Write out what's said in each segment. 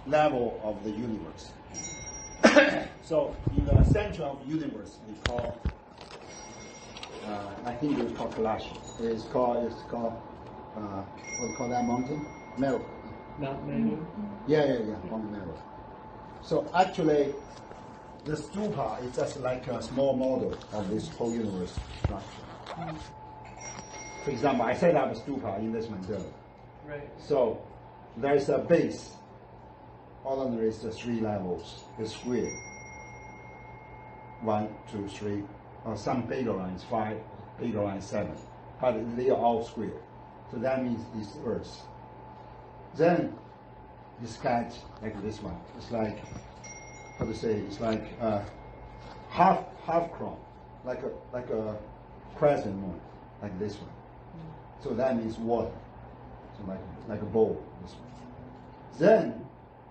level of the universe. So in the center of the universe, we call, I think it's called Kailash. It's called, what do you call that mountain? Meru. Mount Meru? Yeah, Mount Meru. So actually, the stupa is just like a small model of this whole universe structure. For example, I set up a stupa in this mandala. Right. So there is a base. Ordinary is the 3 levels. The square. 1, 2, 3. Or some bigger lines 5, bigger lines 7. But they are all square. So that means it's Earth. Then this cat like this one. It's like, how to say? It's like half crown, like a crescent moon, like this one. So that means water. So like a bowl. This one. Then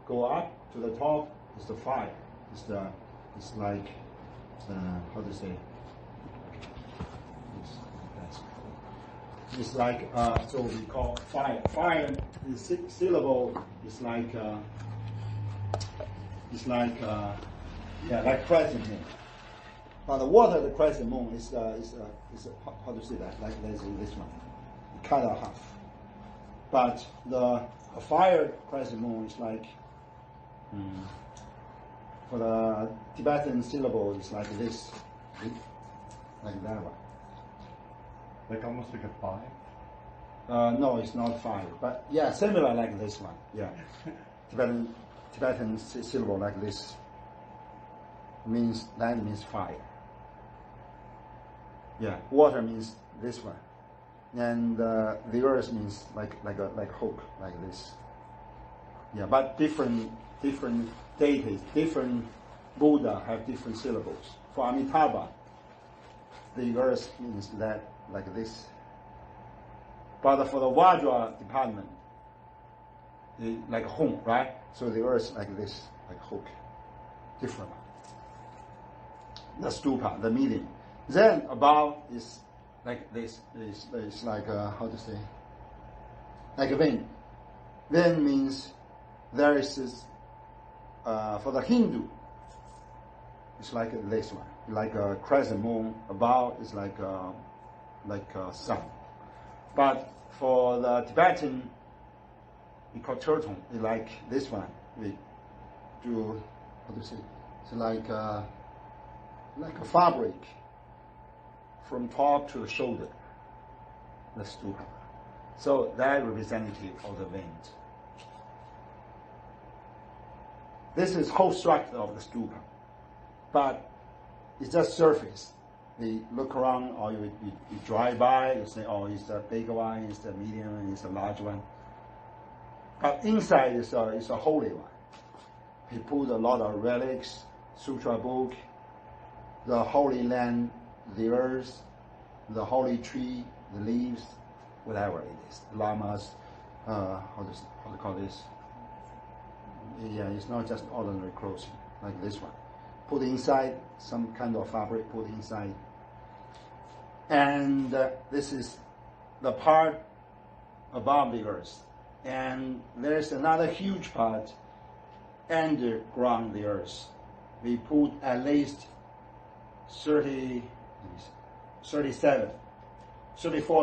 go up to the top is the fire. It's like how to say? It's like so we call fire. Fire is syllable. It's like like crescent moon. But the water, the crescent moon is how to say that? Like this one, cut it half. But the fire crescent moon is like for the Tibetan syllable, it's like this, like that one. Like almost like a 5? No, it's not 5, but yeah, similar like this one. Yeah, Tibetan syllable like this means 5. Yeah, water means this one, and the earth means like hook like this. Yeah, but different deities, different Buddha have different syllables. For Amitabha, the earth means that like this. But for the Vajra department, like home, right? So the earth like this, like hook, different. The stupa, the medium. Then above is like this. It's like how to say? Like a vein. Vein means there is this. For the Hindu, it's like this one, like a crescent moon. Above is like a sun. But for the Tibetan, we call turtle. It's like this one. We do how to say? It's like a fabric from top to the shoulder. The stupa. So that representative of the veins. This is whole structure of the stupa, but it's just surface. We look around, or you drive by, you say, oh, it's the big one, it's the medium, it's the large one. But inside is a holy one. He put a lot of relics, sutra book, the holy land, the earth, the holy tree, the leaves, whatever it is. Lamas, how to call this? Yeah, it's not just ordinary clothing like this one. Put inside some kind of fabric. Put inside, and this is the part above the earth. And there's another huge part underground the earth. We put at least 34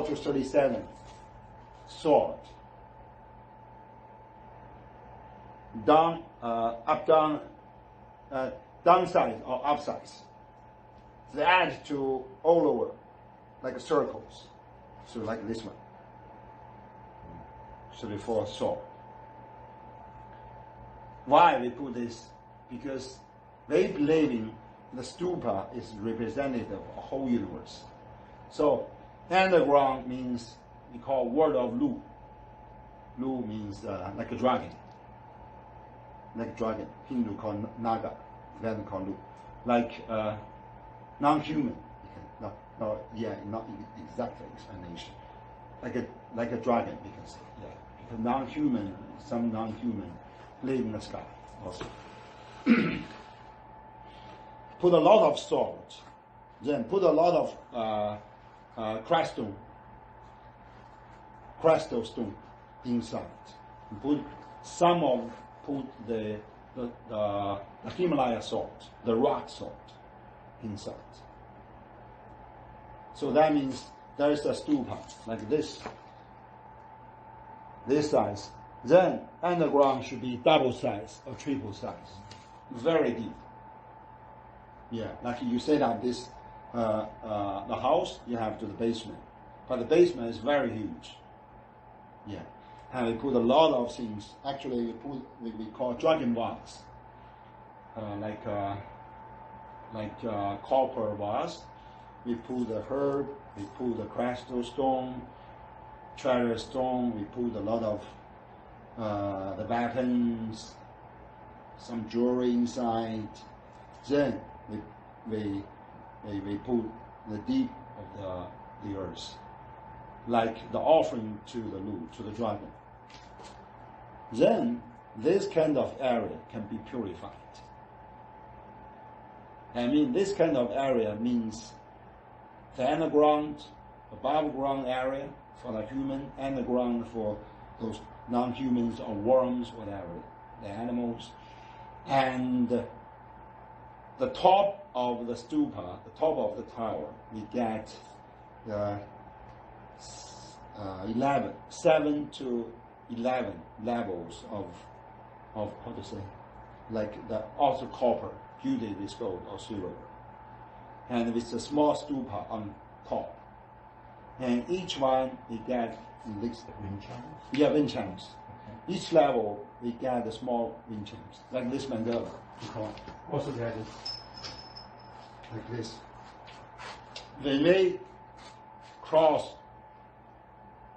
to 37 sword. Down, up, down, downside or upside. They add to all over, like circles. So like this one. 34 sword. Why we put this? Because they believe in the stupa is representative of the whole universe. So underground means we call word of Lu. Lu means like a dragon. Like dragon. Hindu call Naga. Tibetan call Lu. Like non-human. Not exact explanation. Like a dragon, because because non-human, some non-human live in the sky also. Put a lot of salt, then put a lot of crystal stone inside. Put some of put the Himalaya salt, the rock salt, inside. So that means there is a stupa like this size. Then underground should be double size or triple size, very deep. Yeah, like you set up this the house, you have to the basement, but the basement is very huge. Yeah, and we put a lot of things. Actually, we call dragon vase, like copper vase. We put the herb, we put the crystal stone, treasure stone. We put a lot of the weapons, some jewelry inside. Then we put the deep of the earth, like the offering to the Lu, to the dragon. Then this kind of area can be purified. I mean, this kind of area means the underground, above ground area for the human, underground for those non-humans or worms, whatever, the animals, and the top of the stupa, the top of the tower, we get 7 to 11 levels of how to say, like the also copper, beauty with gold or silver, and with a small stupa on top, and each one we get wind chimes. Yeah, wind chimes. Okay. Each level we get a small wind chimes, like this mandala. Also get it like this. When we cross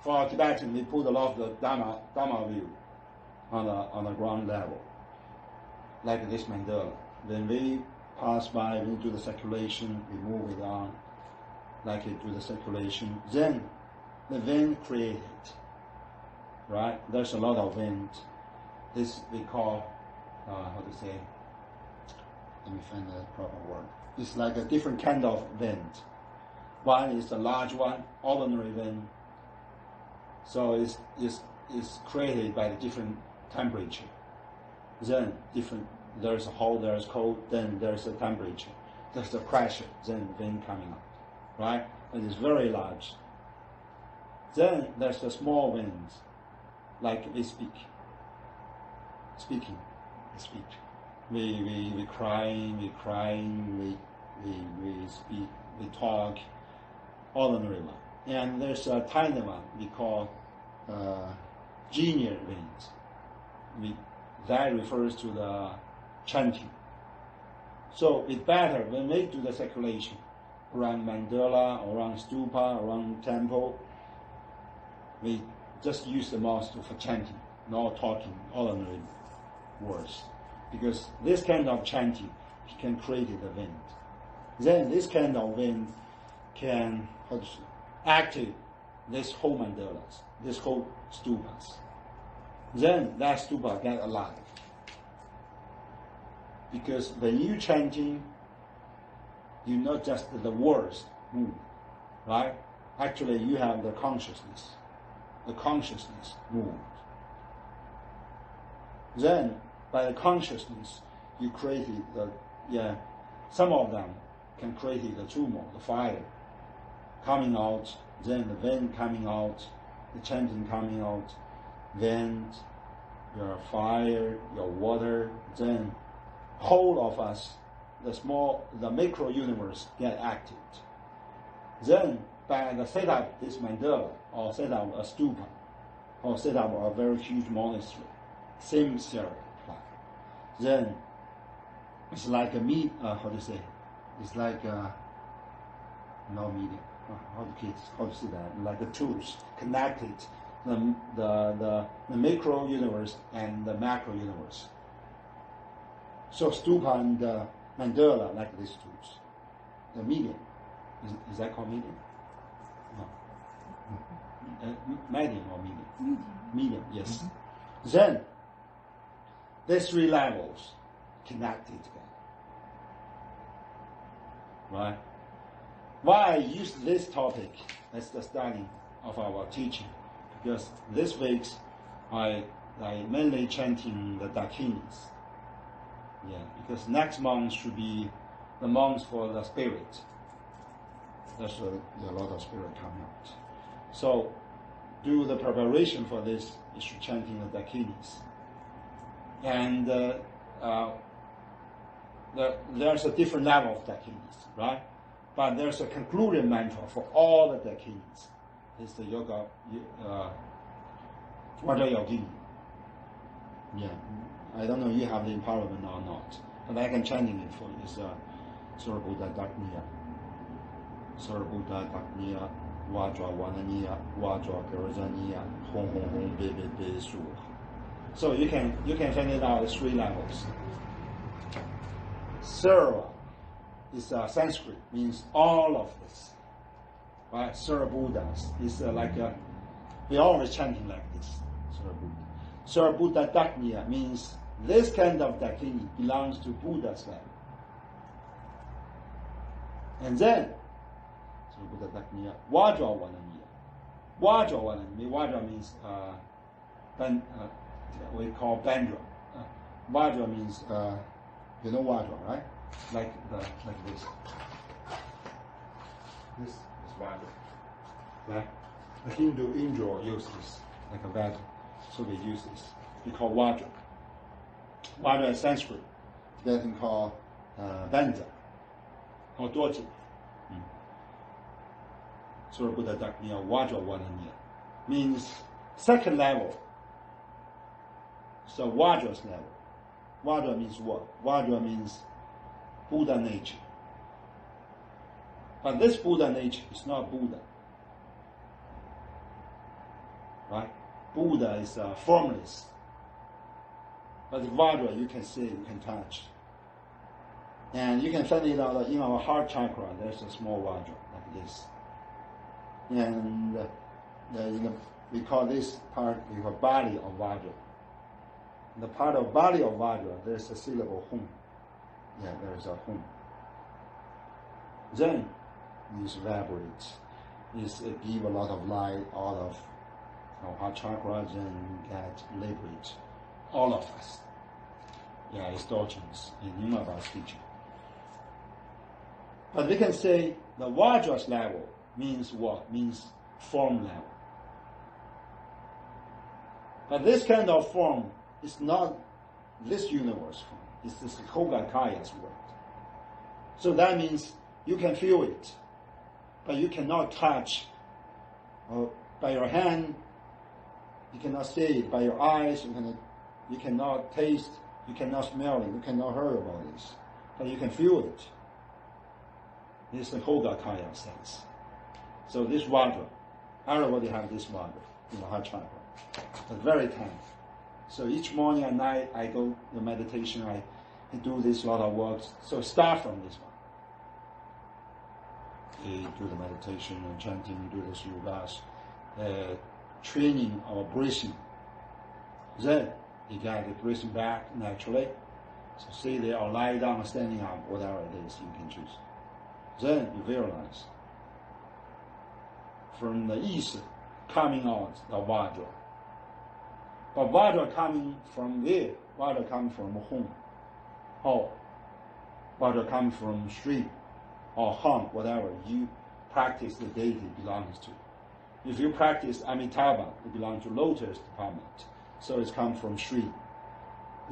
for Tibetan, we put a lot of the Dharma view on the ground level, like this mandala. When we pass by, we do the circulation, we move it on, like it do the circulation. Then the wind created, right? There's a lot of wind. This we call, how to say, let me find the proper word. It's like a different kind of wind. One is the large one, ordinary wind. So it's created by the different temperature. Then there's a hot, there's cold, then there's a temperature. There's the pressure, then wind coming out, right? And it's very large. Then there's the small winds, like we speak. We crying, we speak, we talk, ordinary one. And there's a tiny one we call genial winds. That refers to the chanting. So it's better when we do the circulation around mandala, around stupa, around temple, we just use the mouth for chanting, not talking ordinary words. Because this kind of chanting can create the wind. Then this kind of wind can activate this whole mandalas, this whole stupas. Then that stupa get alive. Because when you chanting, you not just the words move, right? Actually, you have the consciousness. The consciousness moves. Then, by the consciousness, you created some of them can create the tumor, the fire coming out, then the wind coming out, the chanting coming out, wind, your fire, your water, then whole of us, the micro universe get active. Then by the set up this mandala, or set up a stupa, or set up a very huge monastery, same theory apply. Then it's like a how to say? It's like no medium. How to say that? Like the tools connected the micro universe and the macro universe. So stupa and mandala like these tools. The medium. Is that called medium? No. Medium or medium? Medium, yes. Mm-hmm. Then, these 3 levels connected together. Right? Why I use this topic as the starting of our teaching? Because this week I like mainly chanting the Dakinis. Yeah, because next month should be the month for the spirit. There's a lot of spirit coming out. So, do the preparation for this is chanting the Dakinis. And there's a different level of Dakinis, right? But there's a concluding mantra for all the Dakinis. It's the yoga, Vajra Yogini. Yeah, I don't know if you have the empowerment or not, but I can chanting it for you. It's Surabuddha Dakniya, Surabuddha Dakniya, Vajra Vananiya, Vajra Garazaniya, Hong Hong Hong Be Be Be Su. So you can find it out at 3 levels. Sarva is Sanskrit, means all of this. Right? Surabuddhas is we always chanting like this. Surabuddha Dakniya means this kind of Dakini belongs to Buddha's level. And then Surabuddha Dakniya, Vajra Vananiya. Vajra means we call Bandra. Vajra means you know Vajra, right? Like this. This is Vajra. Right? The Hindu Indra use this like a Vajra. So they use this. We call Vajra. Vajra is Sanskrit. They can call Bandra or Dorji. Surabuddha Dakniya Vajra Vananiya means second level. So Vajra's level. Vajra means what? Vajra means Buddha nature. But this Buddha nature is not Buddha. Right? Buddha is formless. But Vajra you can see, you can touch. And you can find it out in our heart chakra, there's a small Vajra like this. And we call this part the body of Vajra. The part of body of Vajra, there's a syllable hum. Yeah, there's a hum. Then this vibrates. It give a lot of light out of our heart chakra and get liberate. All of us. Yeah, it's Dorjin's in Yungaba's teaching. But we can say the Vajra's level means what? Means form level. But this kind of form is not this universe form. It's this Hogakaya's world. So that means you can feel it, but you cannot touch by your hand. You cannot see it by your eyes. You cannot taste. You cannot smell it. You cannot hear about this, but you can feel it. It's the Hogakaya sense. So this Vajra, everybody have this Vajra in the heart chakra. It's very tiny. So each morning and night I go to meditation, I do this lot of work. So start from this one. We do the meditation and chanting, do this yogas, training our breathing. Then you get the breathing back naturally. So stay there or lie down or standing up, whatever it is you can choose. Then you realize from the east coming out the Vajra. But Vajra coming from there, Vajra coming from home, or Vajra coming from street, or home, whatever you practice the deity belongs to. If you practice Amitabha, it belongs to Lotus department, so it's come from street.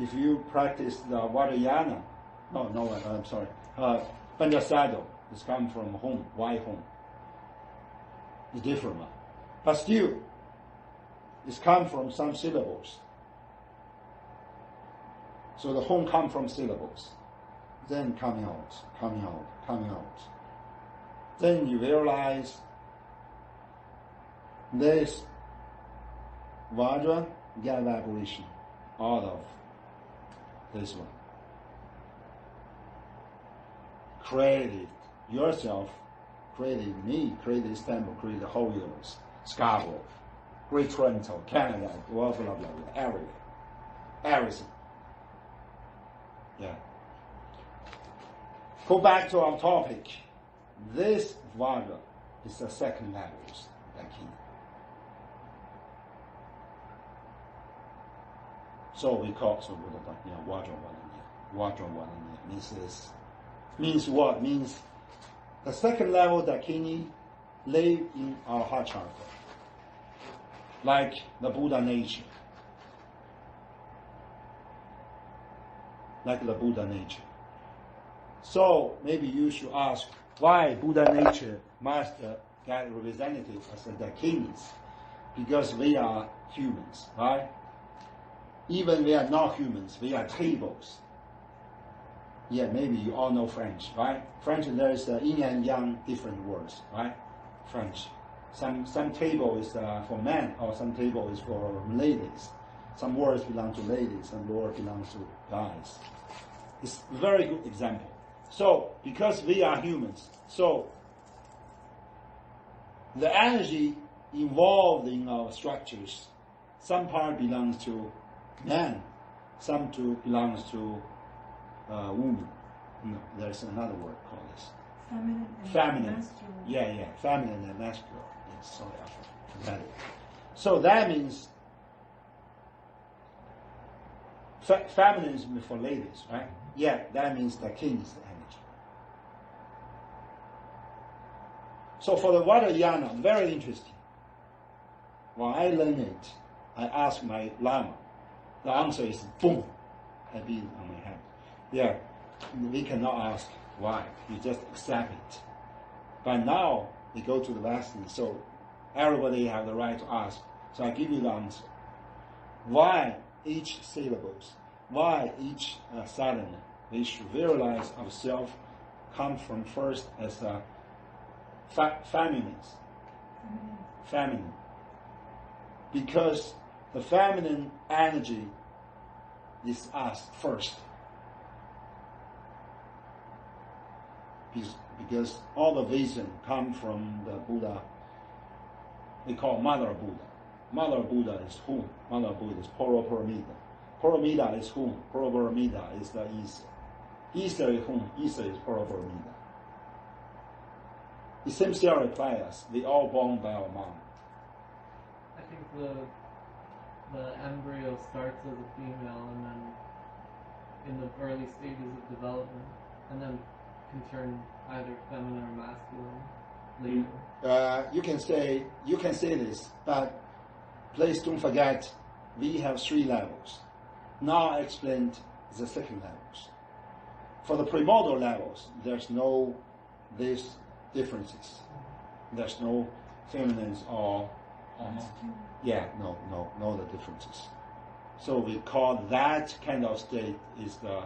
If you practice the Vajrayana, Panchasado, it's come from home, why home? It's different, but still, it's come from some syllables. So the home come from syllables. Then coming out. Then you realize this Vajra get vibration out of this one. Created yourself, created me, created this temple, created the whole universe, Scarborough, Great Toronto, Canada, blah, blah, blah, blah, everything. Yeah. Go back to our topic. This Vajra is the second level, Dakini. So we call so Buddha Dakini Vajra means what? Means the second level Dakini lay in our heart chakra, like the Buddha nature. Like the Buddha nature. So maybe you should ask why Buddha nature must get represented as the Dakinis, because we are humans, right? Even we are not humans, we are tables. Yeah, maybe you all know French, right? French, there is yin and yang different words, right? French. Some table is for men, or some table is for ladies. Some words belong to ladies, some words belong to guys. It's a very good example. So, because we are humans, so the energy involved in our structures, some part belongs to man, some belongs to woman. No, there's another word called this. Feminine. Masculine. Yeah, feminine and masculine. Yes, sorry, I forgot it. So that means feminine is for ladies, right? Yeah, that means the king is the energy. So for the Vajrayana, very interesting. When I learn it, I ask my Lama. The answer is boom. I beat it on my head. Yeah, we cannot ask why. You just accept it. But now we go to the lesson, so everybody have the right to ask. So I give you the answer. Why each syllables? Why each sadhana? We should realize ourselves come from first as a feminine. Because the feminine energy is us first. Because all the vision come from the Buddha. We call Mother Buddha. Mother Buddha is whom? Mother Buddha is Paraparamita. Paramita is whom? Paraparamita is the Isa. Isa is whom? Isa is Paraparamita. It seems to reply us. We all born by our mom. I think the embryo starts as a female and then in the early stages of development and then can turn either feminine or masculine later. You can say this, but please don't forget we have 3 levels. Now I explained the second levels. For the primordial levels, there's no these differences. There's no feminines or no the differences. So we call that kind of state is the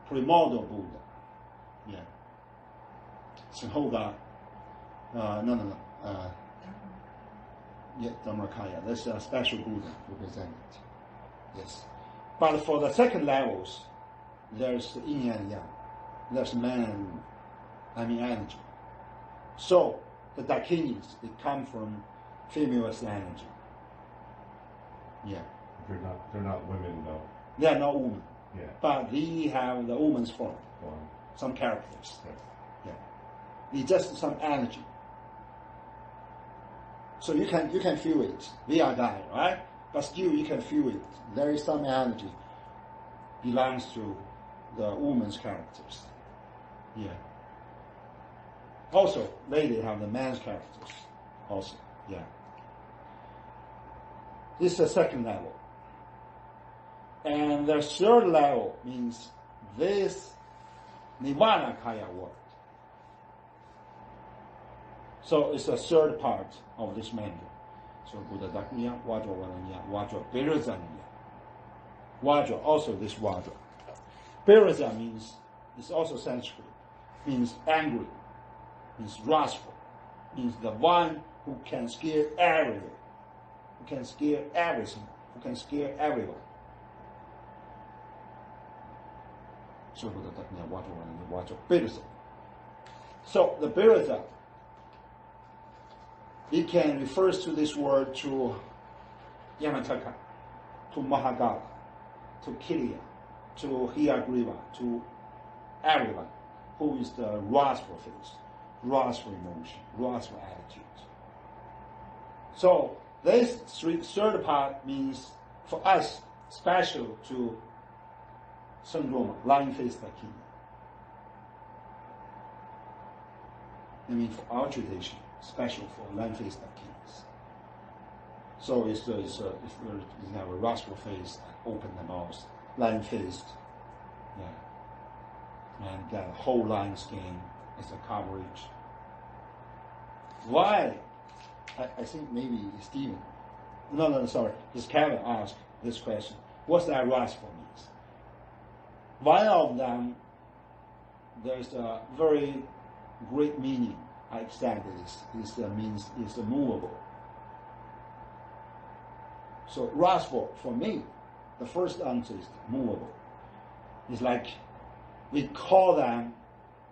primordial Buddha. Yeah. Sanhoga. Dharmakaya. That's a special Buddha represented. Yes. But for the second levels, there's yin and yang. There's energy. So the Dakinis, they come from female energy. Yeah. They're not women though. They are not women. Yeah. But they have the woman's form. Some characters. Yeah. It's just some energy. So you can feel it. We are guy, right? But still you can feel it. There is some energy belongs to the woman's characters. Yeah. Also, lady have the man's characters. Also, yeah. This is the second level. And the third level means this Nirvana Kaya word. So it's the third part of this mantra. So Buddha Dakini, Vajra Valanya, Vajra Birazanya. Vajra, also this Vajra. Biraza means, it's also Sanskrit, means angry, means wrathful, means the one who can scare everyone, who can scare everything, who can scare everyone. So Buddha Dakini, Vajra Valanya, Vajra Biraza. So the Biraza, it can refer to this word to Yamataka, to Mahagala, to Kiliya, to Hiyagriva, to everyone who is the wrathful face, wrathful emotion, wrathful attitude. So This third part means for us special to Sengdroma, lying face Dakini. I mean, for our tradition, special for lying face Dakinis. So it's you have a rostral face, open the mouth, lying faced, yeah, and got a whole line skin as a coverage. Why? I think maybe Stephen. No, sorry. This Kevin asked this question. What's that rostral means? One of them, there's a very great meaning. I extend this. Means is movable. So rostral for me, the first answer is movable. It's like we call them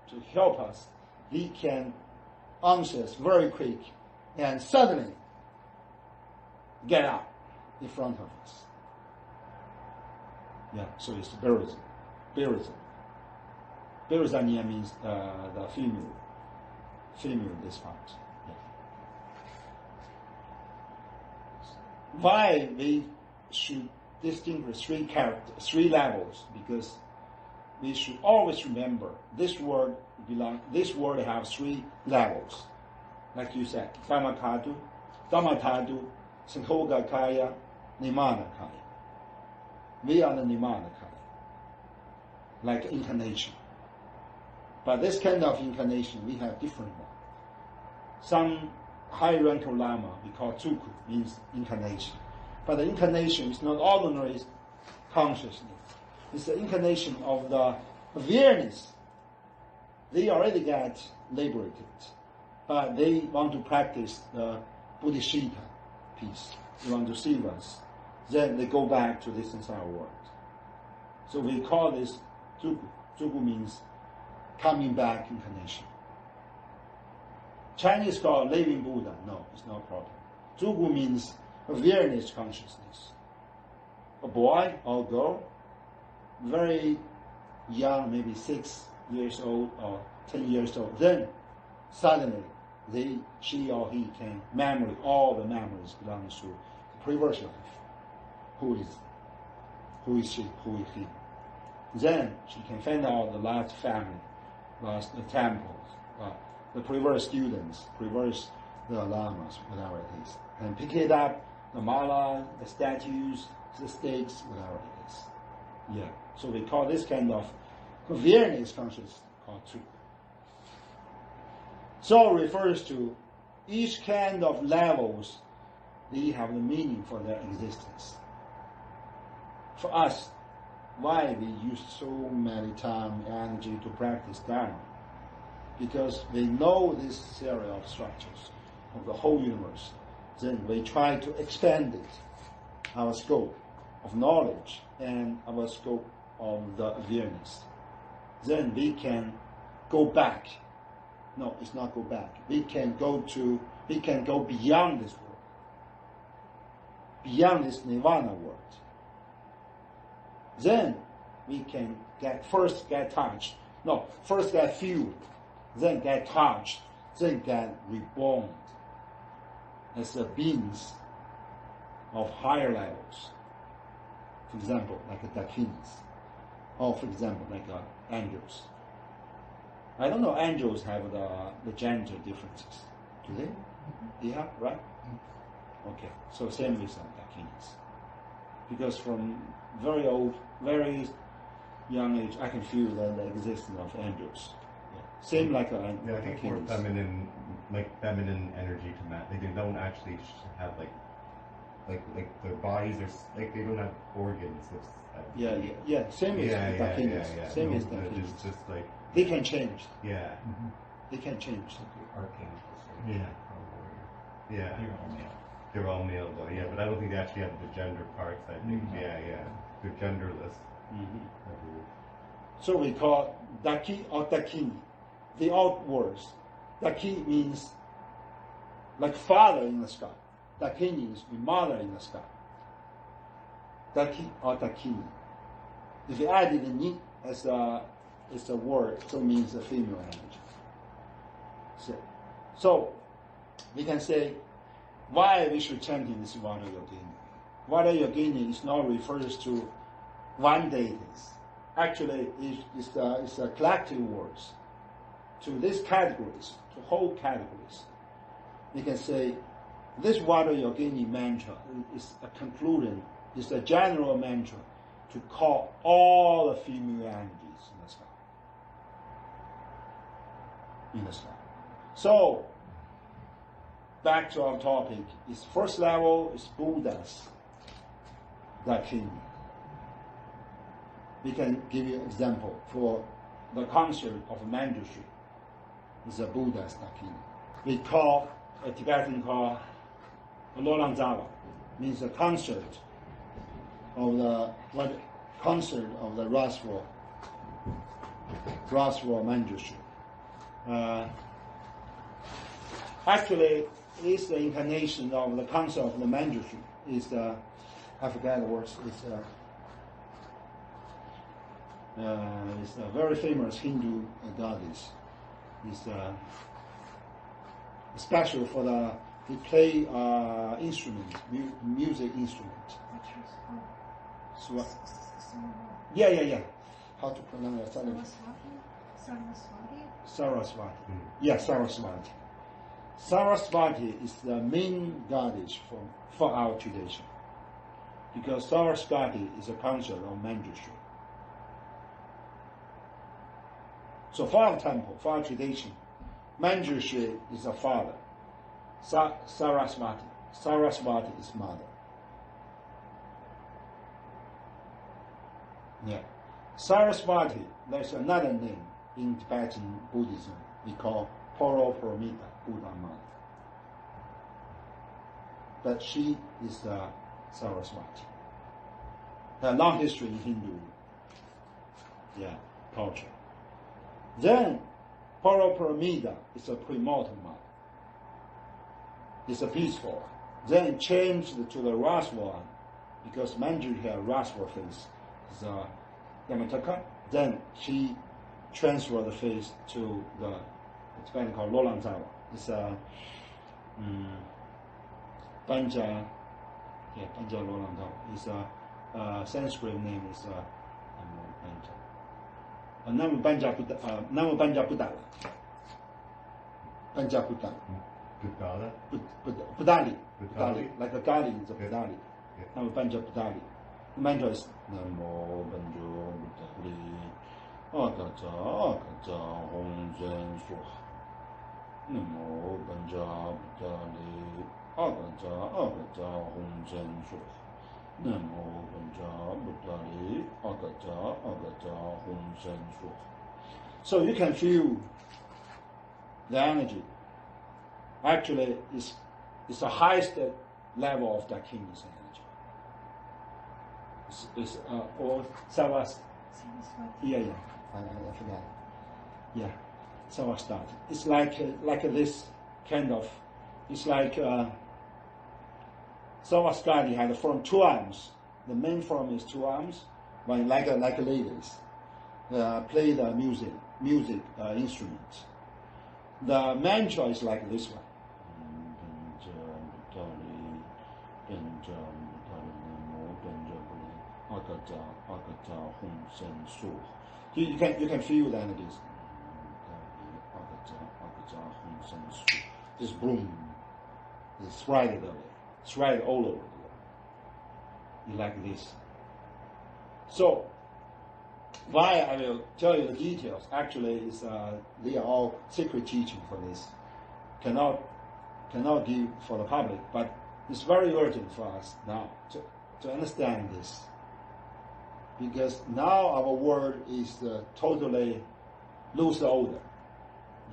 to help us. They can answer us very quick and suddenly get out in front of us. Yeah, so it's Berizan. Berizania means the female this part. Yeah. Why we should distinguish three levels? Because we should always remember this word has three levels. Like you said, Dhammatadu, Sankhogakaya, Nimanakaya. We are the Nimanakaya, like incarnation. But this kind of incarnation, we have different one. Some high-ranking Lama, we call Tsuku, means incarnation. But the incarnation is not ordinary consciousness. It's the incarnation of the awareness. They already got liberated, but they want to practice the Bodhisattva peace. They want to save us. Then they go back to this samsara world. So we call this Tsuku. Tsuku means coming back incarnation. Chinese call living Buddha. No, it's not proper. Tsuku means awareness consciousness. A boy or girl, very young, maybe 6 years old or 10 years old, then suddenly she or he can memory all the memories belongs to the previous life. Who is she? Who is he? Then she can find out the last family, last the temples, the previous students, previous the lamas, whatever it is, and pick it up, the mala, the statues, the stakes, whatever it is. Yeah. So we call this kind of awareness consciousness called Tsuku. So it refers to each kind of levels, they have the meaning for their existence. For us, why we use so many time and energy to practice Dharma? Because we know this theory of structures of the whole universe. Then we try to expand it, our scope of knowledge and our scope of the awareness. Then we can go back. No, it's not go back. We can go beyond this world, beyond this nirvana world. Then we can first get touched. No, first get fueled, then get touched, then get reborn as the beings of higher levels. For example, like the Dakinis, or for example, like angels. I don't know, angels have the gender differences. Do they? Yeah, right? Okay, so same with Dakinis. Because from very young age, I can feel the existence of angels. Yeah. Same like I think more feminine energy to that. They don't actually have like their bodies are like they don't have organs. Same as Dakinis. Same as Dakinis. It's just like they can change. Yeah. Mm-hmm. They can change. Archangels. Yeah. Yeah. They're all male though, yeah, but I don't think they actually have the gender parts. I think, they're genderless. Mm-hmm. So we call Daki or Dakini, the old words. Daki means like father in the sky. Dakini means mother in the sky. Daki or Dakini. If you add it in as a word, so it means a female energy. So we can say why we should chant this Vada Yogini. Vada Yogini is not refers to one deity. Actually, it's a collective words to these categories, to whole categories. You can say this Vada Yogini mantra is a conclusion, is a general mantra to call all the female energies in the sky. In the sky. So, back to our topic, is first level is Buddha's Dakini. We can give you an example for the concert of Manjushri. It's a Buddha's Dakini. We call a Tibetan called Lolangzava, means a concert of the Raswa Manjushri. Actually, it's the incarnation of the concert of the Manjushri. Is the I forget the words. It's a very famous Hindu goddess. It's special for they play instrument, music instrument. Yeah. How to pronounce it? Saraswati. Yeah, Saraswati. Saraswati is the main goddess for our tradition. Because Saraswati is a consort of Manjushri. So for our temple, for our tradition, Manjushri is a father. Saraswati is mother. Yeah. Saraswati, there's another name in Tibetan Buddhism we call Paraparamita, Buddha Mother. But she is the Saraswati. A long history in Hindu culture. Then Paraparamita is a premortal mother. It's a peaceful. Then it changed to the Raswa because Manjushri had a Raswa face. It's a Yamataka. Then she transferred the face to the Tibetan called Lolangzava. It's a Panja Lolangzava. It's a Sanskrit name is Namu Panja Buddha. Panja Buddha. Buddhali. Like a garden is a Buddhali. Namu Panja Buddhali. The mantra is Namo Banjo Buddhali Akaja Hong Zen Suha. Namo Banja Buddhali Akaja Hong Zen Suha. Namo Banja Buddhali Akaja Hong Zen Suha. So you can feel the energy. Actually, it's the highest level of Dakini's energy. It's or Saraswati. Yeah. I forgot. Yeah, Saraswati. It's like this kind of. It's like Saraswati had a form 2 arms. The main form is 2 arms, but like ladies play the music instrument. The mantra is like this one. You can feel the energies. This boom is spread all over the world. You like this. So why I will tell you the details. Actually, is they are all secret teaching for this. Cannot give for the public, but it's very urgent for us now to understand this. Because now our world is totally lose the order.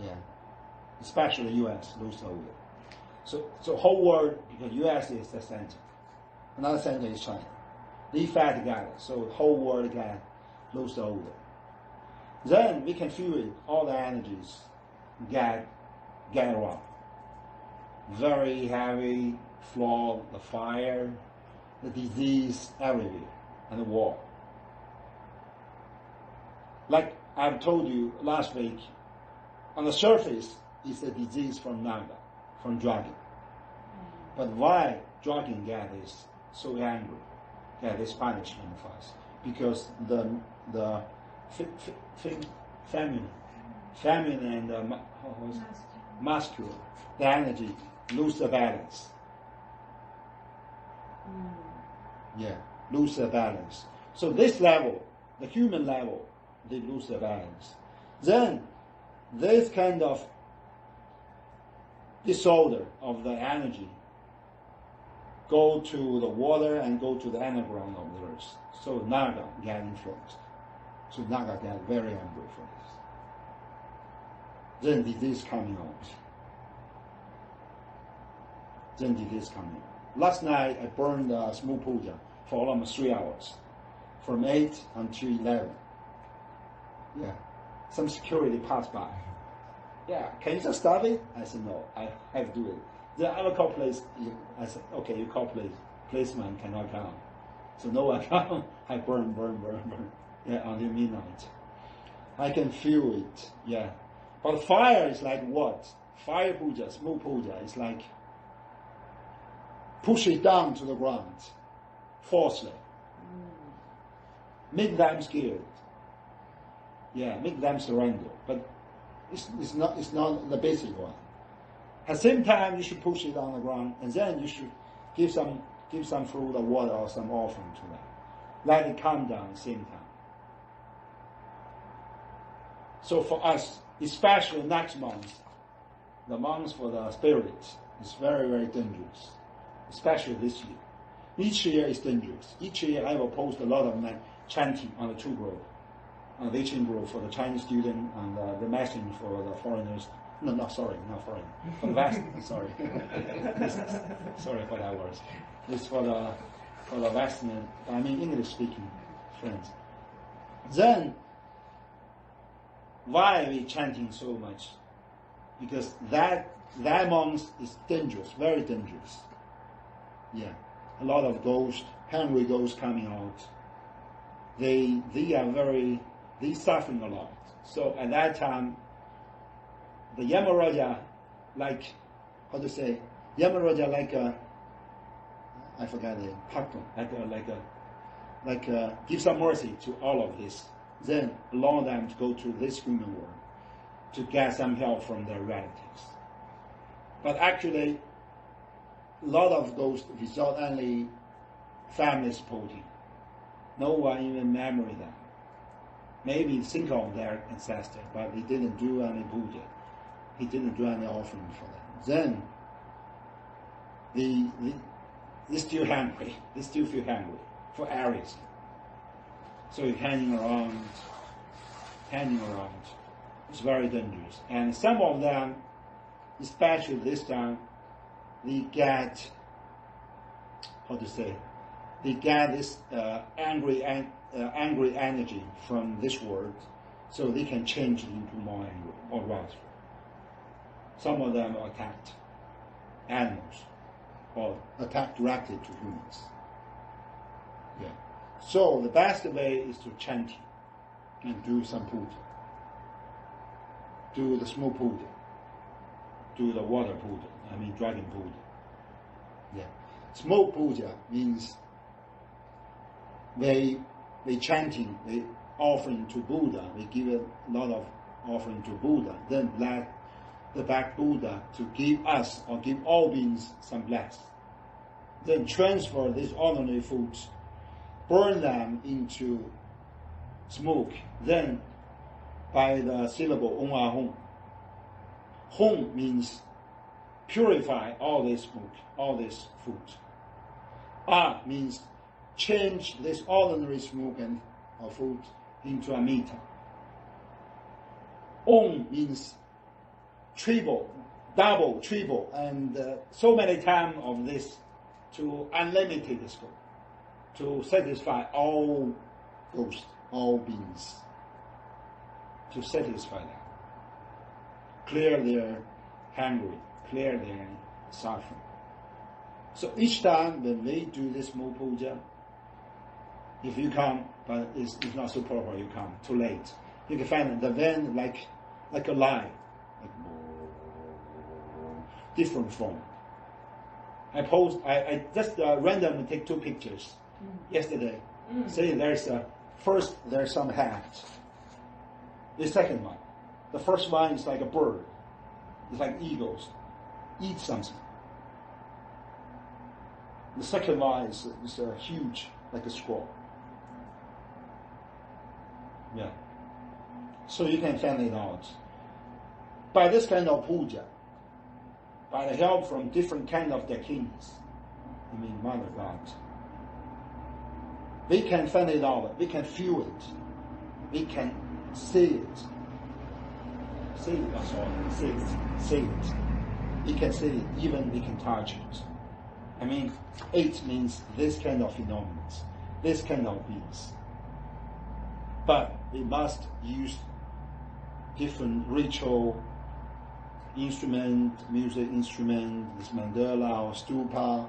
Yeah. Especially US lose the order. So whole world, because US is the center. Another center is China. They fight together, so whole world again lose the order. Then we can feel it, all the energies get around. Very heavy flood, the fire, the disease everywhere, and the war. Like I've told you last week, on the surface is the disease from Naga, from dragon. But why dragon get is so angry, get this punishment for us? Because the feminine and the masculine, the energy lose the balance. Yeah, lose the balance. So this level, the human level, they lose the balance. Then this kind of disorder of the energy go to the water and go to the underground of the earth. So Naga get influenced. So Naga get very angry for this. Then disease coming out. Last night I burned a small puja for almost 3 hours, from 8 until 11. Yeah, some security passed by. Yeah, can you just stop it? I said, no, I have to do it. Then I will call police. I said, okay, you call police. Policeman cannot come. So no one come. I burn. Yeah, until midnight. I can feel it. Yeah. But fire is like what? Fire puja, small puja, is like push it down to the ground, forcefully. Make them scared. Yeah, make them surrender. But it's not the basic one. At the same time, you should push it on the ground, and then you should give some fruit or water or some offering to them. Let it calm down at the same time. So for us, especially next month, the month for the spirits is very, very dangerous, especially this year. Each year is dangerous. Each year I will post a lot of men chanting on the True Grove, on the Teaching Grove for the Chinese student, and the message for the foreigners. No, not foreign. For the West, sorry. Sorry for that word. It's for the Western, English-speaking friends. Then, why are we chanting so much? Because that month is dangerous, very dangerous. Yeah, a lot of ghosts, hungry ghosts coming out. They suffering a lot. So at that time, the Yamaraja, I forgot the Pakton, give some mercy to all of this. Then allow them to go to this human world to get some help from their relatives. But actually, a lot of ghosts without any family supporting. No one even memory them. Maybe think of their ancestor, but he didn't do any puja. He didn't do any offering for them. Then they still hungry. They still feel hungry for everything. So you're hanging around. It's very dangerous. And some of them, especially this time, they get this angry energy from this world, so they can change it into more angry or wrathful. Some of them attacked animals or attack directly to humans. Yeah. So the best way is to chant and do some puja. Do the small puja. Do the water puja. Dragon puja. Yeah. Small puja means they chanting, they offering to Buddha, they give a lot of offering to Buddha, then let the back Buddha to give us or give all beings some bless. Then transfer these ordinary foods, burn them into smoke, then by the syllable Om Ahom. Hom means purify all this smoke, all this food. Ah means change this ordinary smoke and food into a meter. Om means triple, double, triple, and so many times of this to unlimited scope, to satisfy all ghosts, all beings, to satisfy them, clear their hunger, clear their suffering. So each time when we do this small puja, if you come, but it's not so proper, you come too late, you can find the wind like a line, like different form. I just randomly take 2 pictures yesterday. Say there's some hat. The second one. The first one is like a bird. It's like eagles. Eat something. The second one is a huge, like a squirrel. Yeah. So you can find it out. By this kind of puja, by the help from different kind of Dakinis, mother gods, we can find it out, we can feel it, we can see it. See it, that's all. See it. We can see it, even we can touch it. It means this kind of phenomena, this kind of beings. But we must use different ritual instrument, music instrument, this mandala or stupa,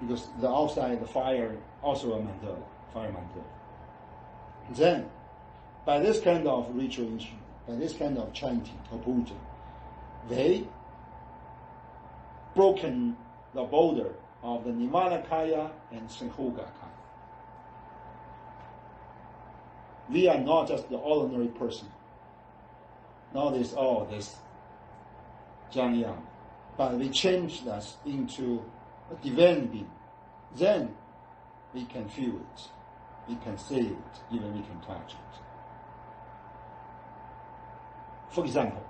because the outside, the fire, also a mandala, fire mandala. Then, by this kind of ritual instrument, by this kind of chanting or puja, they broken the border of the Nirmanakaya and Sanghogakaya. We are not just the ordinary person. Not this Jiang Yang, but we change us into a divine being. Then we can feel it, we can see it, even we can touch it. For example,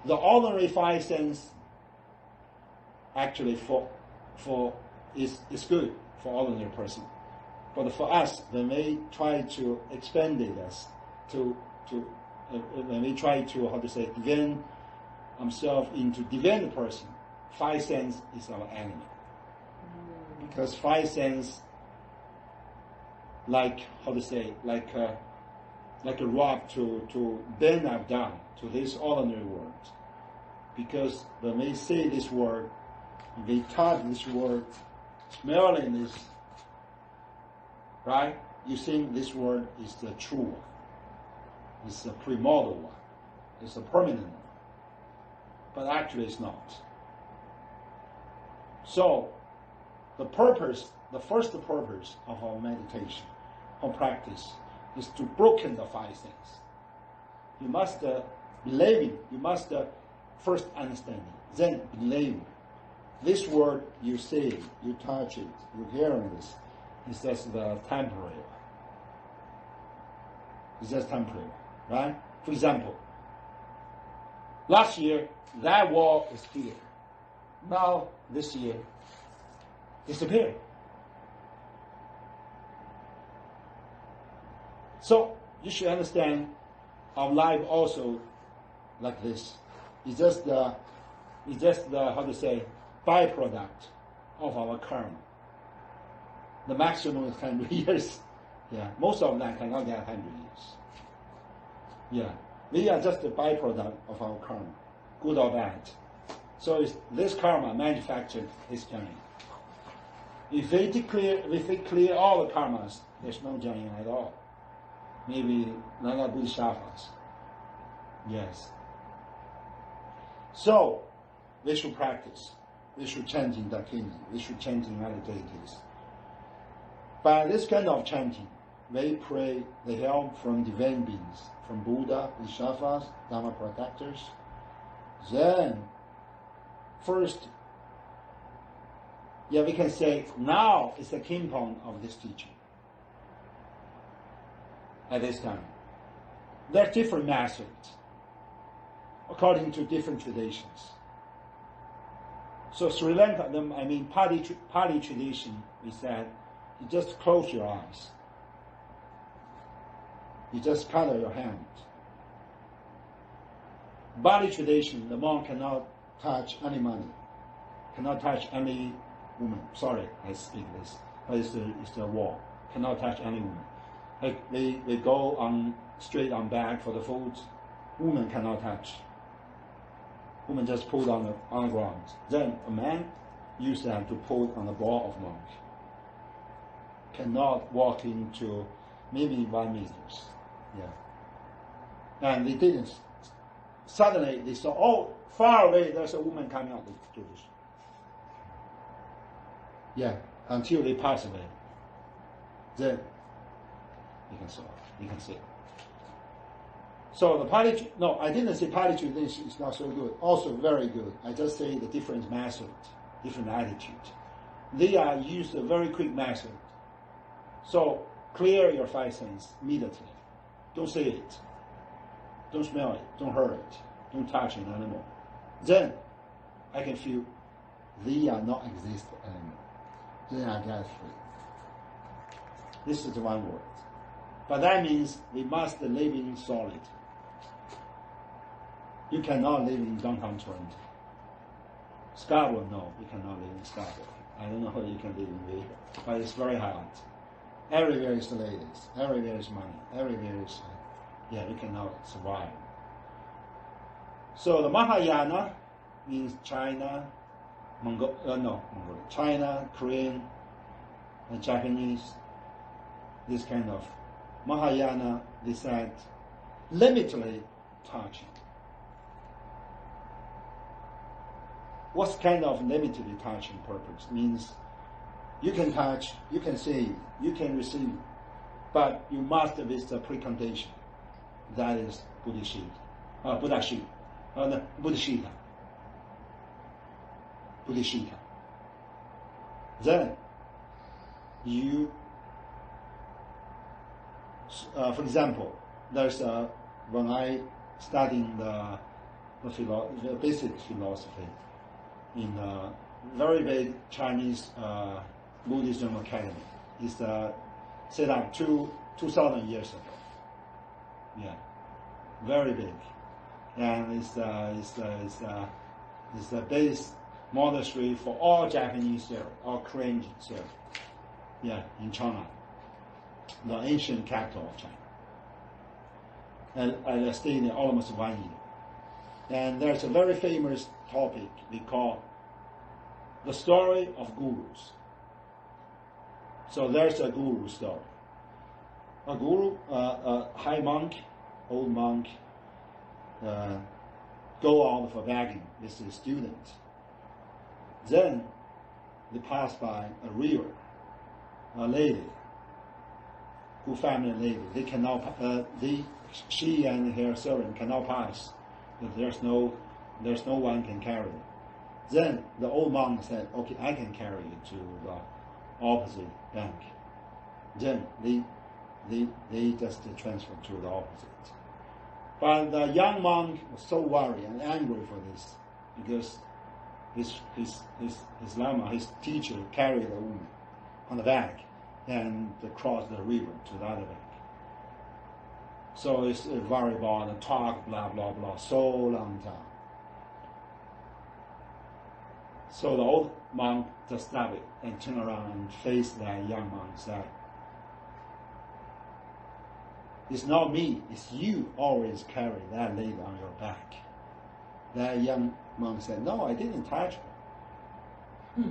the ordinary 5 senses actually is good for ordinary person. But for us, when we try to expand it when we try to divine ourselves into divine person, 5 senses is our enemy. Because 5 senses, like a rock to bend us down to this ordinary world. Because when we see this word, we touch this word, smelling this, right? You think this word is the true one. It's the primordial one. It's the permanent one. But actually it's not. So, the first purpose of our meditation or practice is to broken the 5 senses. You must believe it. You must first understand it, then believe it. This word, you see it, you touch it, you hear this. It's just the temporary. It's just temporary, right? For example, last year, that wall is here. Now, this year, disappeared. So, you should understand our life also like this. It's just the byproduct of our karma. The maximum is 100 years. Yeah, most of them cannot get 100 years. Yeah, we are just the byproduct of our karma, good or bad. So this karma manufactured this journey. If we clear all the karmas, there's no journey at all. Maybe not a bodhisattvas. Yes. So we should practice. We should chant in Dakini. We should chant in other deities. By this kind of chanting, we pray the help from divine beings, from Buddha, bodhisattvas, Dharma protectors. Then, first, we can say now is the kimpong of this teaching. At this time, there are different methods according to different traditions. So Sri Lanka, Pali tradition, we said, you just close your eyes. You just cover your hand. Bali tradition, the monk cannot touch any money, cannot touch any woman. Sorry, I speak this, but it's the law. Cannot touch any woman. Like they go on straight on back for the food. Woman cannot touch. Woman just put on the ground. Then a man use them to put on the ball of monk. Cannot walk into maybe 1 meter. Yeah. And they didn't. Suddenly they saw, far away there's a woman coming out to do this. Yeah, until they pass away. Then you can solve. You can see. So the party, no, I didn't say party tradition is not so good. Also very good. I just say the different method, different attitude. They are used a very quick method. So clear your five senses immediately. Don't see it. Don't smell it. Don't hear it. Don't touch it anymore. Then I can feel they are not exist anymore. Then I get free. This is one word. But that means we must live in solid. You cannot live in downtown Toronto. Scarborough, no, you cannot live in Scarborough. I don't know how you can live in Vancouver, but it's very hot. Everywhere is ladies, everywhere is money, everywhere is, you cannot survive. So the Mahayana means China, China, Korean, and Japanese, this kind of Mahayana, they said, limitedly touching. What kind of limitedly touching purpose? Means you can touch, you can see, you can receive, but you must with the precondition. That is Buddhishita. Then you, for example, there's when I studying the basic philosophy in a very big Chinese Buddhism academy. It's set up 2,000 years ago. Yeah, very big, and it's the base monastery for all Japanese theory, all Korean theory. Yeah, in China, the ancient capital of China. And I stayed there almost 1 year. And there's a very famous topic we call the story of gurus. So there's a guru story. A guru, a high monk, old monk, go out for begging with his students. Then they pass by a river, a lady, who family lady. They cannot, she and her servant cannot pass. But there's no one can carry it. Then the old monk said, "Okay, I can carry you to the opposite bank." Then they just transfer to the opposite. But the young monk was so worried and angry for this because his lama, his teacher, carried the woman on the back and crossed the river to the other bank. So it's very about and talk, blah, blah, blah, so long time. So the old monk just stopped it and turned around and faced that young monk and said, "It's not me, it's you always carry that lady on your back." That young monk said, "No, I didn't touch her."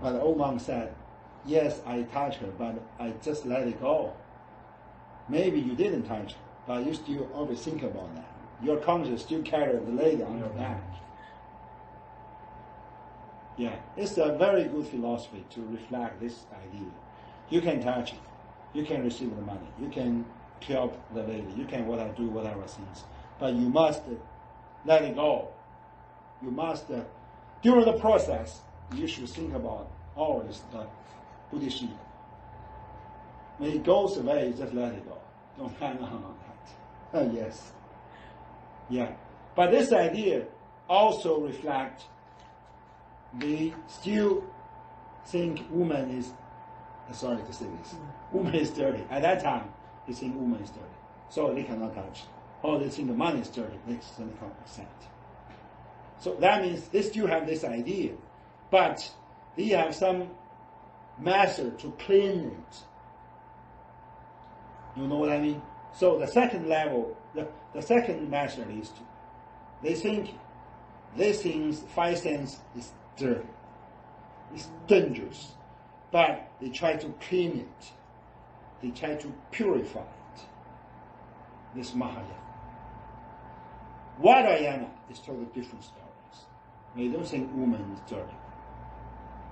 But the old monk said, "Yes, I touched her, but I just let it go. Maybe you didn't touch her, but you still always think about that. Your conscience still carries the lady on your back." Yeah, it's a very good philosophy to reflect this idea. You can touch it, you can receive the money, you can help the lady, you can do whatever things, but you must let it go. You must, during the process, you should think about always the Buddhishita. When it goes away, just let it go. Don't hang on that. Yes. Yeah. But this idea also reflects they still think woman is, sorry to say this, woman is dirty. At that time, they think woman is dirty. So they cannot touch. Or they think the money is dirty. They cannot accept. So that means they still have this idea. But they have some method to clean it. You know what I mean? So the second level, the second method is they think these things, five senses, is dirty. It's dangerous. But they try to clean it. They try to purify it. This Mahayana. Vajrayana is totally different stories. They don't think woman is dirty.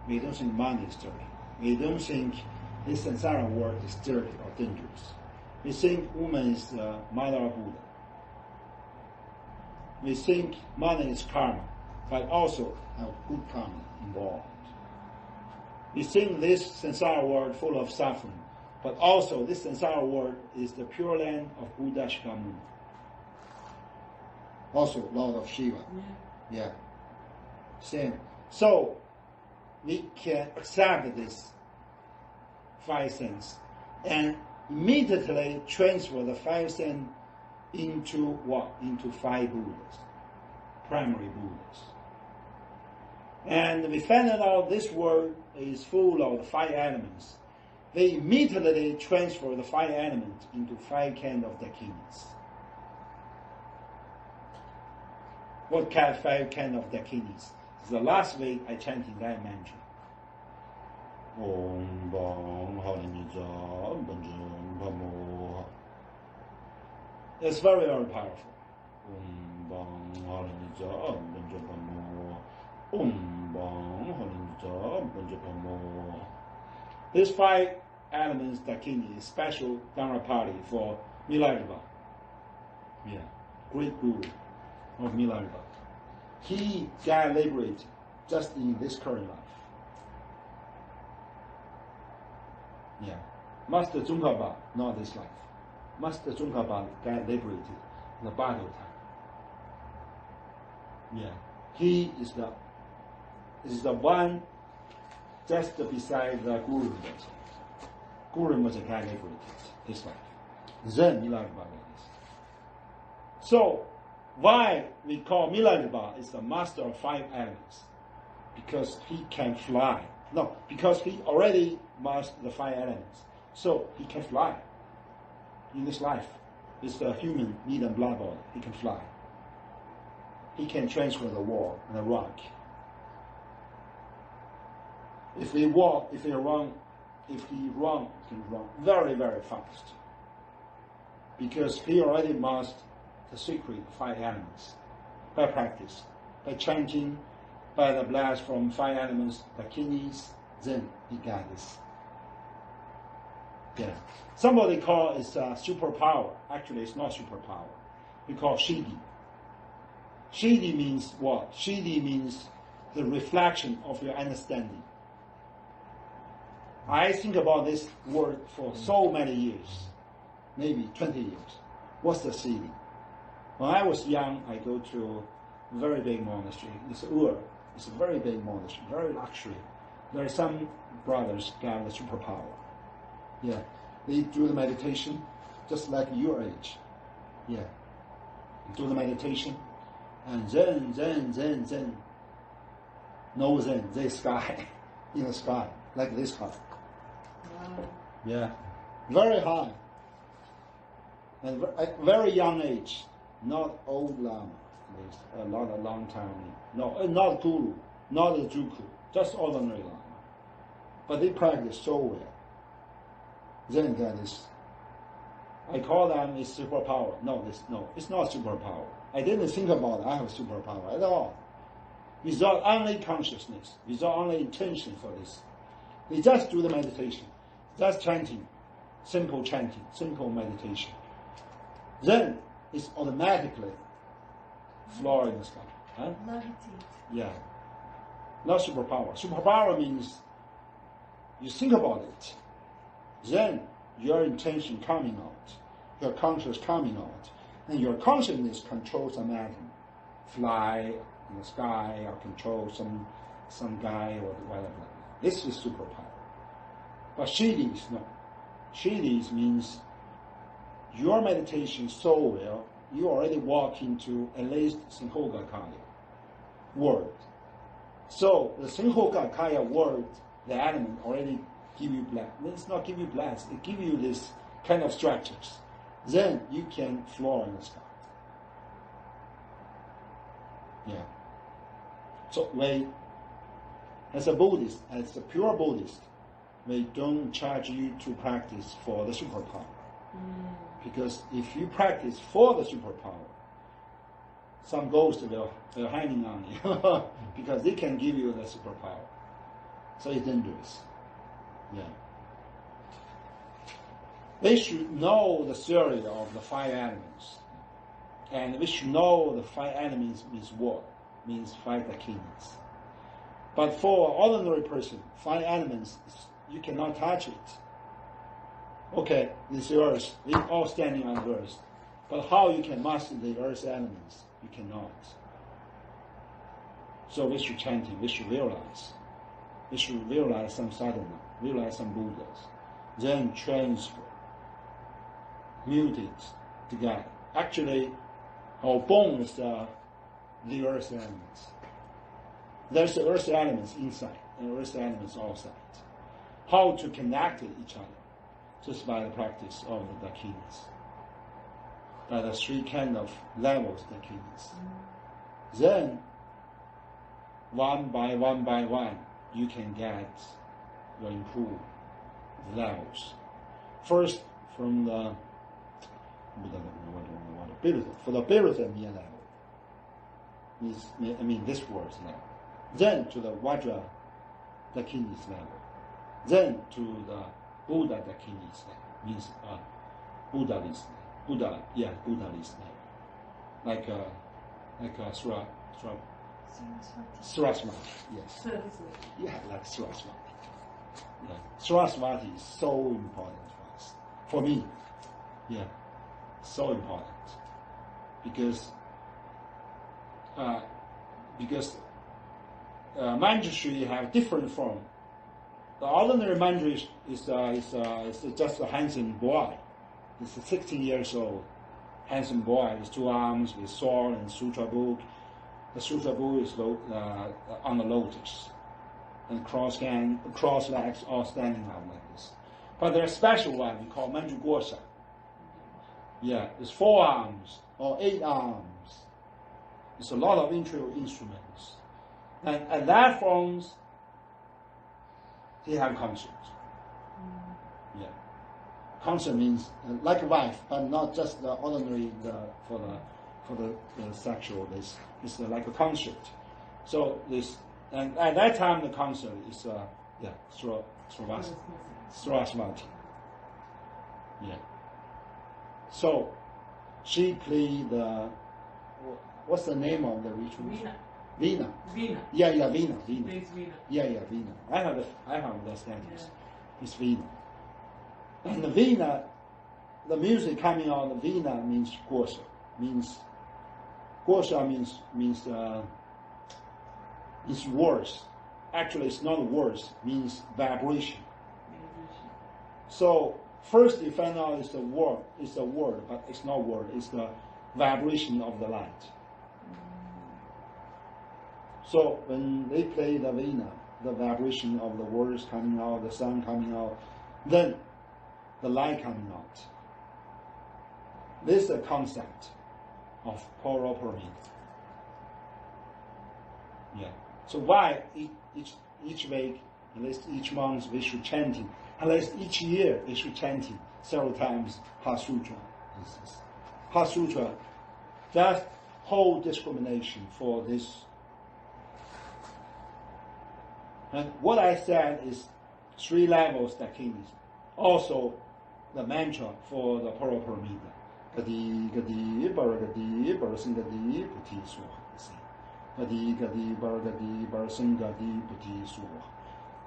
We don't think money is dirty. We don't think this samsara world is dirty or dangerous. We think woman is the mother of Buddha. We think money is karma, but also have good karma involved. We think this samsara world full of suffering, but also this samsara world is the pure land of Buddha Shakyamuni. Also Lord of Shiva. Yeah. Same. So we can accept this 5 sense and immediately transfer the 5 sense into what? Into 5 Buddhas, primary Buddhas. And we find out this world is full of the 5 elements. They immediately transfer the 5 elements into 5 kinds of Dakinis. What kind of 5 kinds of Dakinis? The last week I chanted that mantra. Om Bang Harinija Banjam Bamo. It's very, very powerful. Om Bang Harinija Banjam Bamo. Om Bang Harinija Banjam Bamo. These 5 elements Dakini is special Dharma party for Milarepa. Yeah, great guru of Milarepa. He got liberated just in this current life. Yeah. Master Tsongkhapa, not this life. Master Tsongkhapa got liberated in the battle time. Yeah. He is the one just beside the Guru Rinpoche. Guru Rinpoche got liberated this life. Then Milarepa is. So, why we call Milarepa is the master of 5 elements? Because he can fly. No, because he already mastered the 5 elements. So he can fly in this life. It's the human meat and blood body. He can fly. He can transfer the wall and the rock. If he run, he can run very, very fast. Because he already mastered the secret 5 elements by practice, by chanting, by the blast from 5 elements, Dakinis, then he got this. Yeah. Somebody call it superpower. Actually, it's not superpower. We call Shidi. Shidi means what? Shidi means the reflection of your understanding. I think about this word for so many years, maybe 20 years. What's the Shidi? When I was young, I go to a very big monastery. It's Ur. It's a very big monastery, very luxury. There are some brothers got the superpower. Yeah. They do the meditation just like your age. Yeah. Do the meditation and Zen. No Zen, they sky. In the sky. Like this high. Wow. Yeah. Very high. And at very young age. Not old Lama. Not a long time. No, not Guru, not a Juku, just ordinary Lama. But they practice so well. Then that is, I call them a superpower. No, it's not superpower. I didn't think about it. I have a superpower at all. Without only consciousness, without only intention for this. They just do the meditation, just chanting, simple meditation. Then it's automatically floor in the sky. Huh? Meditate. Yeah. Not superpower. Superpower means you think about it. Then your intention coming out. Your consciousness coming out. And your consciousness controls some atom. Fly in the sky or control some guy or whatever. This is superpower. But Shidis, no. Shidis means your meditation so well, you already walk into at least Sinhogakaya word. So the Sinhogakaya word, the element already give you blast. It's not give you blast, it give you this kind of structures. Then you can floor in the sky. Yeah. So as a Buddhist, as a pure Buddhist, we don't charge you to practice for the superpower. Because if you practice for the superpower, some ghosts will hanging on you because they can give you the superpower. So it's dangerous. Yeah. We should know the theory of the 5 elements. And we should know the 5 elements means what? Means 5 dakinis. But for an ordinary person, 5 elements, you cannot touch it. Okay, this earth, we all standing on the earth. But how you can master the earth elements? You cannot. So we should chanting, we should realize. We should realize some sadhana, realize some Buddhas. Then transfer, mute it together. Actually, our bone is the earth elements. There's the earth elements inside and earth elements outside. How to connect each other? Just by the practice of the dakinis. By the 3 kind of levels dakinis. Then, one by one, you can get or improve the levels. First, from the for the Biruthamiya level, this world's level. Then to the Vajra Dakini's level. Then to the Buddha Dakini's level, means Buddhalist level. Buddhalist level. Like Saraswati, yes. Yeah, like Saraswati. Yeah. Saraswati is so important for us. For me, yeah, so important. Because manjushri have different form. The ordinary manjushri is just a handsome boy. He's 16 years old. Handsome boy with 2 arms, with sword and sutra book. The sutra book is on the lotus. And cross legs all standing up like this. But there's a special one we call manju gorsa. Yeah, it's 4 arms or 8 arms. It's a lot of instruments. And at that forms, he have concert. Yeah. Concert means like a wife, but not just the ordinary for the sexual. It's like a concert. So this, and at that time the concert is Saraswati. Yeah. So she played the what's the name of the ritual? Veena. Yeah, Veena. Yeah, Veena. I have the status. It's Veena. And the Veena, the music coming out of Veena means gorsa. Gorsa means words. Actually, it's not words. Means vibration. So first you find out it's the word, but it's not word. It's the vibration of the light. So when they play the Veena, the vibration of the words coming out, the sound coming out, then the light coming out. This is the concept of Poroparamita. Yeah. So why each week, at least each month, we should chanting. At least each year we should chanting several times Heart Sutra. Heart Sutra, that whole discrimination for this. And what I said is 3 levels Dakinis. Also the mantra for the Poroparamita. Gadi gadi baragadi barasangadi puti suha. Gadi gadi baragadi barasangadi puti suha.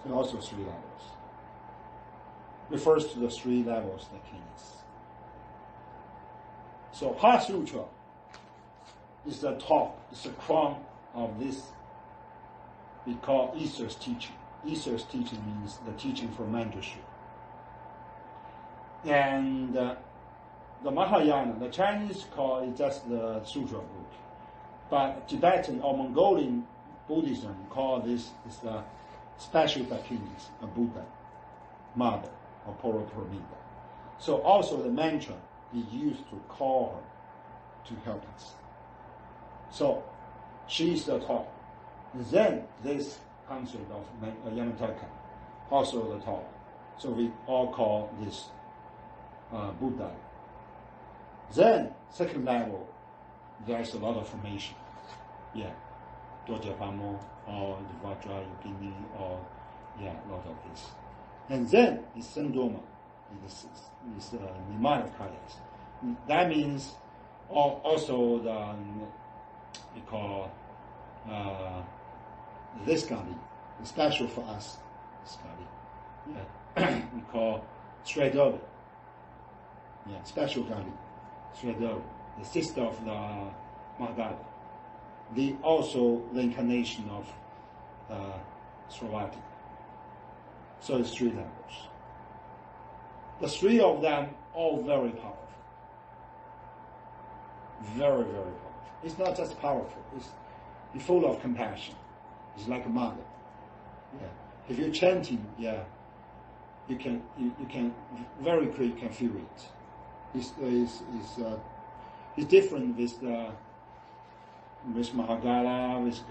So also 3 levels. Refers to the 3 levels Dakinis. So Heart Sutra is the top, is the crown of this we call Easter's teaching. Easter's teaching means the teaching from Manjushri. And the Mahayana, the Chinese call it just the Sutra book. But Tibetan or Mongolian Buddhism call this is the special Dakinis, a Buddha, Mother, or Poroparamita. So also the mantra is used to call her to help us. So she is the top. Then this concept of Yamataka, also the top. So we all call this Buddha. Then second level, there's a lot of formation. Yeah, Dojapamo or the Vajra Yogini or Yeah, a lot of this. And then the syndrome is mnemonic cardiacs. That means also we call this gali, special for us, this gali. Yeah. We call straight over. Yeah, special gali, straight over. The sister of the Mahagala. The also the incarnation of Sravati. So it's 3 levels. The 3 of them all very powerful. Very, very powerful. It's not just powerful, it's full of compassion. It's like a mother. Yeah. If you're chanting, yeah, you can very quickly can feel it. It's different with Mahagala, with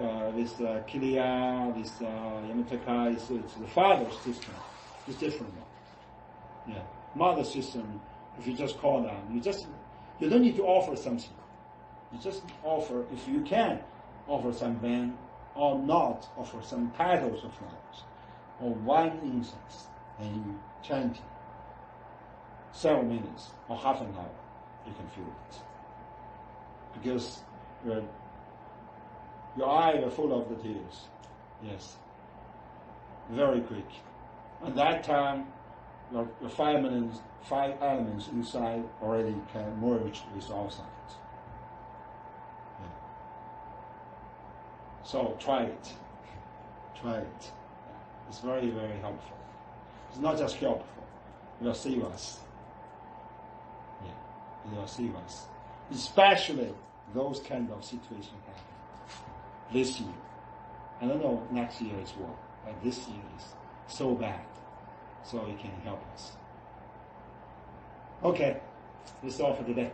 Kiliya, with Yamataka. It's the father's system. It's different one. Yeah, mother system. If you just call them, you don't need to offer something. You just offer, if you can, offer some band or not offer some titles of flowers or 1 incense and you chant several minutes or half an hour. You can feel it because your eyes are full of the tears. Yes. Very quick. At that time, your 5 elements inside already can merge with outside. Yeah. So try it. Try it. It's very, very helpful. It's not just helpful. It will save us. Yeah. It will save us. Especially those kind of situations happen this year. I don't know next year is what, but this year is so bad. So it can help us. Okay, that's all for today.